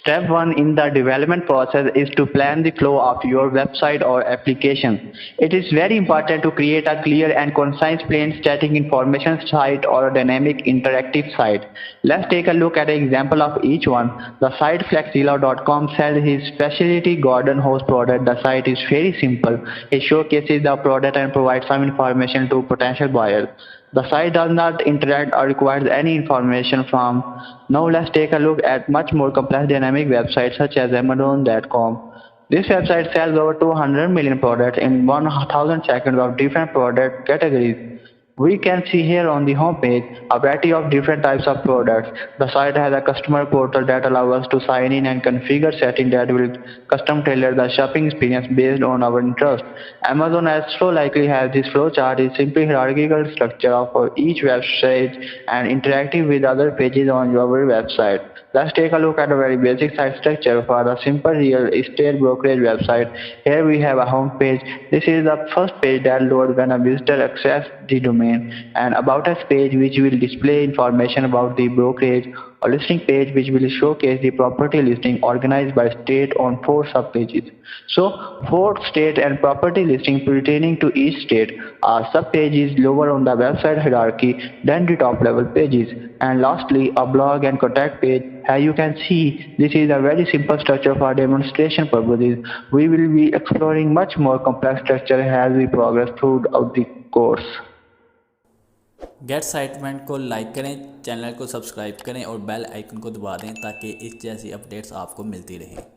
Step 1 in the development process is to plan the flow of your website or application. It is very important to create a clear and concise plain static information site or a dynamic interactive site. Let's take a look at an example of each one. The site flexzilla.com sells his specialty garden hose product. The site is very simple. It showcases the product and provides some information to potential buyers. The site does not interact or requires any information from. Now let's take a look at much more complex dynamic websites such as Amazon.com. This website sells over 200 million products in 1000 seconds of different product categories. We can see here on the home page a variety of different types of products. The site has a customer portal that allows us to sign in and configure settings that will custom tailor the shopping experience based on our interest. Amazon also likely has this flowchart is simply hierarchical structure of each website and interactive with other pages on your website. Let's take a look at a very basic site structure for a simple real estate brokerage website. Here we have a home page. This is the first page that loads when a visitor accesses the domain, and about us page which will display information about the brokerage, a listing page which will showcase the property listing organized by state on 4 sub-pages. So 4 state and property listing pertaining to each state. A sub-page is lower on the website hierarchy than the top level pages. And lastly, a blog and contact page. As you can see, this is a very simple structure for demonstration purposes. We will be exploring much more complex structure as we progress throughout the course. गेट साइटमेंट को like करें, channel को subscribe करें और bell icon को दबा दें ताकि इस जैसी अपडेट्स आपको मिलती रहें।